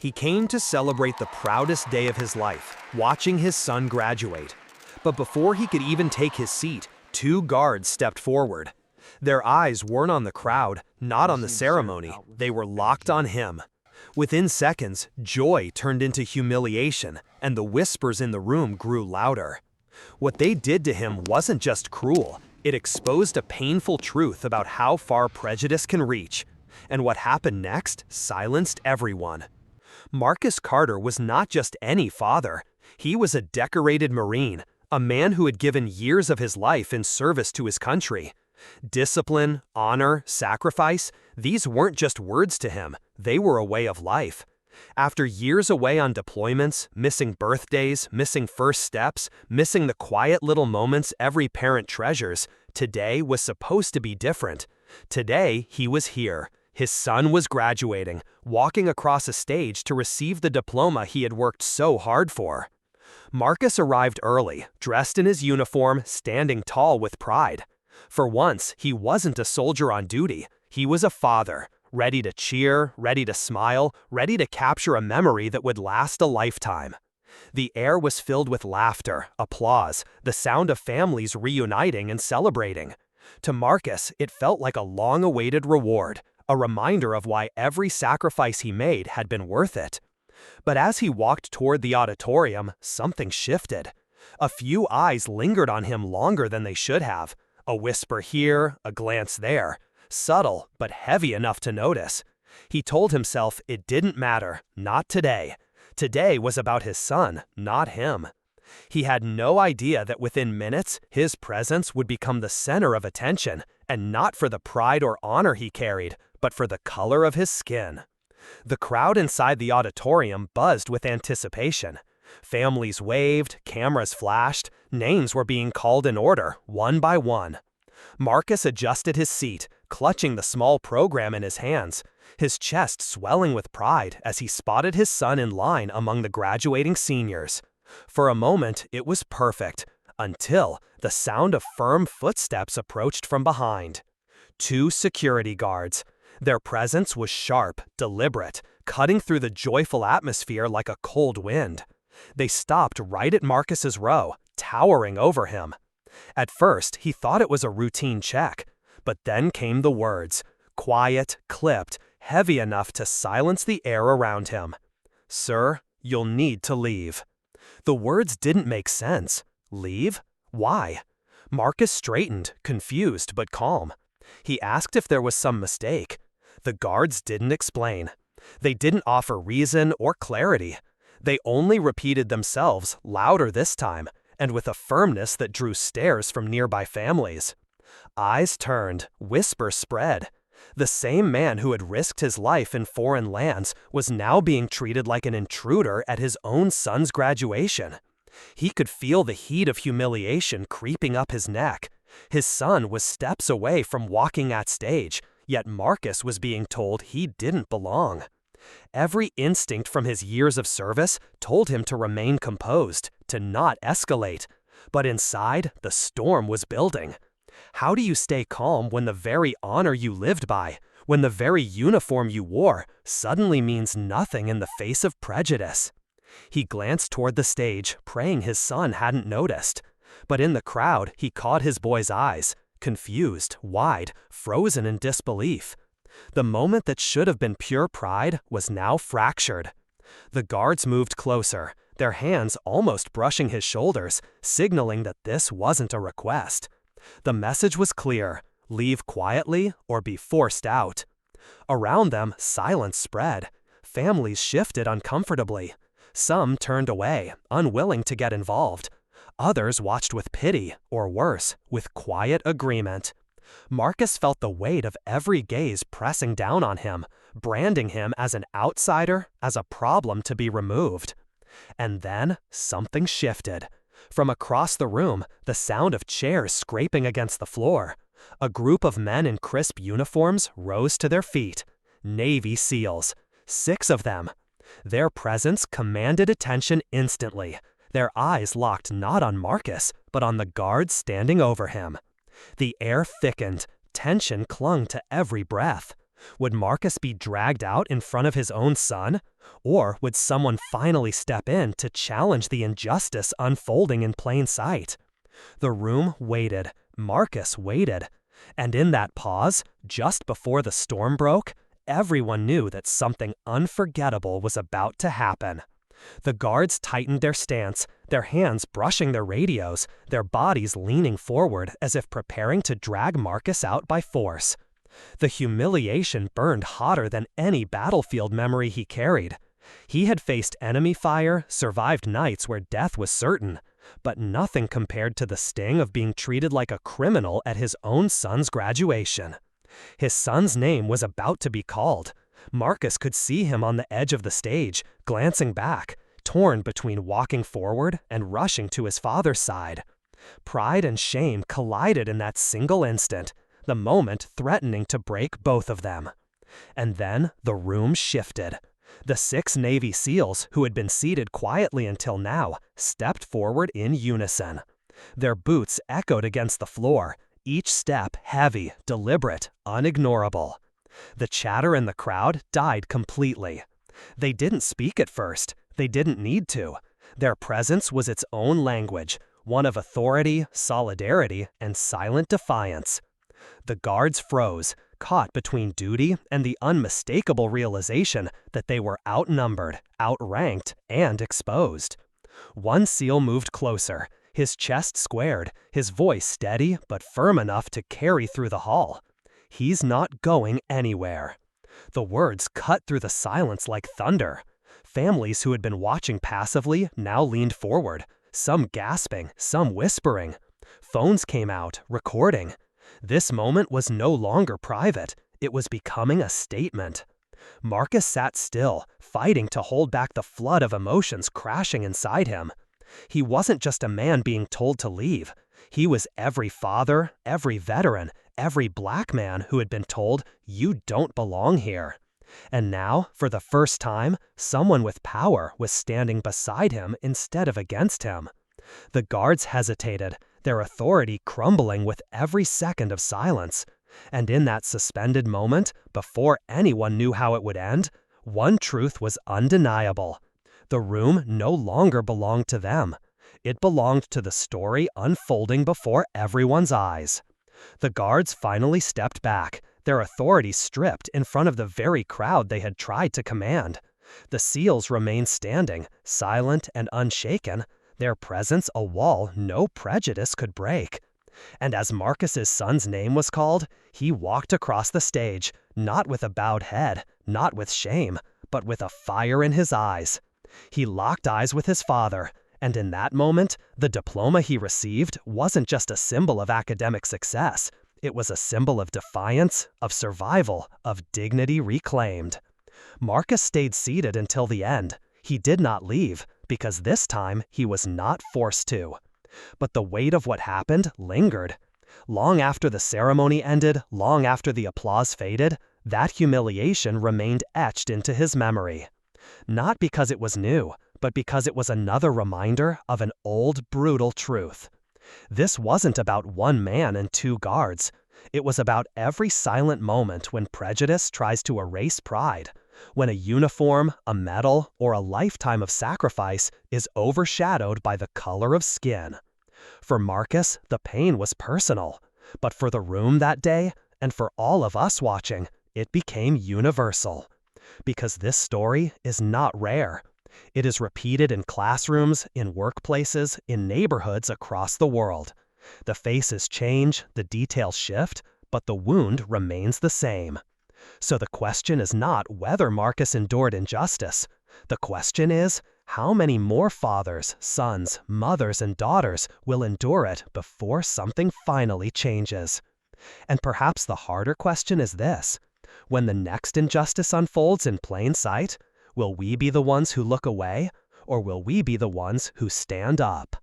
He came to celebrate the proudest day of his life, watching his son graduate. But before he could even take his seat, two guards stepped forward. Their eyes weren't on the crowd, not on the ceremony, they were locked on him. Within seconds, joy turned into humiliation, and the whispers in the room grew louder. What they did to him wasn't just cruel, it exposed a painful truth about how far prejudice can reach. And what happened next silenced everyone. Marcus Carter was not just any father. He was a decorated Marine, a man who had given years of his life in service to his country. Discipline, honor, sacrifice, these weren't just words to him, they were a way of life. After years away on deployments, missing birthdays, missing first steps, missing the quiet little moments every parent treasures, today was supposed to be different. Today, he was here. His son was graduating, walking across a stage to receive the diploma he had worked so hard for. Marcus arrived early, dressed in his uniform, standing tall with pride. For once, he wasn't a soldier on duty, he was a father, ready to cheer, ready to smile, ready to capture a memory that would last a lifetime. The air was filled with laughter, applause, the sound of families reuniting and celebrating. To Marcus, it felt like a long-awaited reward, a reminder of why every sacrifice he made had been worth it. But as he walked toward the auditorium, something shifted. A few eyes lingered on him longer than they should have. A whisper here, a glance there. Subtle, but heavy enough to notice. He told himself it didn't matter, not today. Today was about his son, not him. He had no idea that within minutes, his presence would become the center of attention, and not for the pride or honor he carried, but for the color of his skin. The crowd inside the auditorium buzzed with anticipation. Families waved, cameras flashed, names were being called in order, one by one. Marcus adjusted his seat, clutching the small program in his hands, his chest swelling with pride as he spotted his son in line among the graduating seniors. For a moment, it was perfect, until the sound of firm footsteps approached from behind. Two security guards. Their presence was sharp, deliberate, cutting through the joyful atmosphere like a cold wind. They stopped right at Marcus's row, towering over him. At first, he thought it was a routine check, but then came the words, quiet, clipped, heavy enough to silence the air around him. "Sir, you'll need to leave." The words didn't make sense. Leave? Why? Marcus straightened, confused but calm. He asked if there was some mistake. The guards didn't explain. They didn't offer reason or clarity. They only repeated themselves, louder this time, and with a firmness that drew stares from nearby families. Eyes turned, whispers spread. The same man who had risked his life in foreign lands was now being treated like an intruder at his own son's graduation. He could feel the heat of humiliation creeping up his neck. His son was steps away from walking at stage, yet Marcus was being told he didn't belong. Every instinct from his years of service told him to remain composed, to not escalate. But inside, the storm was building. How do you stay calm when the very honor you lived by, when the very uniform you wore, suddenly means nothing in the face of prejudice? He glanced toward the stage, praying his son hadn't noticed. But in the crowd, he caught his boy's eyes, confused, wide, frozen in disbelief. The moment that should have been pure pride was now fractured. The guards moved closer, their hands almost brushing his shoulders, signaling that this wasn't a request. The message was clear: leave quietly or be forced out. Around them, silence spread. Families shifted uncomfortably. Some turned away, unwilling to get involved. Others watched with pity, or worse, with quiet agreement. Marcus felt the weight of every gaze pressing down on him, branding him as an outsider, as a problem to be removed. And then, something shifted. From across the room, the sound of chairs scraping against the floor. A group of men in crisp uniforms rose to their feet. Navy SEALs. 6 of them. Their presence commanded attention instantly. Their eyes locked not on Marcus, but on the guards standing over him. The air thickened. Tension clung to every breath. Would Marcus be dragged out in front of his own son? Or would someone finally step in to challenge the injustice unfolding in plain sight? The room waited. Marcus waited. And in that pause, just before the storm broke, everyone knew that something unforgettable was about to happen. The guards tightened their stance, their hands brushing their radios, their bodies leaning forward as if preparing to drag Marcus out by force. The humiliation burned hotter than any battlefield memory he carried. He had faced enemy fire, survived nights where death was certain, but nothing compared to the sting of being treated like a criminal at his own son's graduation. His son's name was about to be called. Marcus could see him on the edge of the stage, glancing back, torn between walking forward and rushing to his father's side. Pride and shame collided in that single instant, the moment threatening to break both of them. And then the room shifted. The 6 Navy SEALs, who had been seated quietly until now, stepped forward in unison. Their boots echoed against the floor, each step heavy, deliberate, unignorable. The chatter in the crowd died completely. They didn't speak at first. They didn't need to. Their presence was its own language, one of authority, solidarity, and silent defiance. The guards froze, caught between duty and the unmistakable realization that they were outnumbered, outranked, and exposed. One SEAL moved closer, his chest squared, his voice steady but firm enough to carry through the hall. "He's not going anywhere." The words cut through the silence like thunder. Families who had been watching passively now leaned forward, some gasping, some whispering. Phones came out, recording. This moment was no longer private. It was becoming a statement. Marcus sat still, fighting to hold back the flood of emotions crashing inside him. He wasn't just a man being told to leave. He was every father, every veteran, every black man who had been told, "You don't belong here." And now, for the first time, someone with power was standing beside him instead of against him. The guards hesitated, their authority crumbling with every second of silence. And in that suspended moment, before anyone knew how it would end, one truth was undeniable. The room no longer belonged to them. It belonged to the story unfolding before everyone's eyes. The guards finally stepped back, their authority stripped in front of the very crowd they had tried to command. The SEALs remained standing, silent and unshaken, their presence a wall no prejudice could break. And as Marcus's son's name was called, he walked across the stage, not with a bowed head, not with shame, but with a fire in his eyes. He locked eyes with his father, and in that moment, the diploma he received wasn't just a symbol of academic success. It was a symbol of defiance, of survival, of dignity reclaimed. Marcus stayed seated until the end. He did not leave, because this time he was not forced to. But the weight of what happened lingered. Long after the ceremony ended, long after the applause faded, that humiliation remained etched into his memory. Not because it was new, but because it was another reminder of an old, brutal truth. This wasn't about one man and 2 guards. It was about every silent moment when prejudice tries to erase pride, when a uniform, a medal, or a lifetime of sacrifice is overshadowed by the color of skin. For Marcus, the pain was personal, but for the room that day, and for all of us watching, it became universal. Because this story is not rare. It is repeated in classrooms, in workplaces, in neighborhoods across the world. The faces change, the details shift, but the wound remains the same. So the question is not whether Marcus endured injustice. The question is, how many more fathers, sons, mothers, and daughters will endure it before something finally changes? And perhaps the harder question is this: when the next injustice unfolds in plain sight, will we be the ones who look away, or will we be the ones who stand up?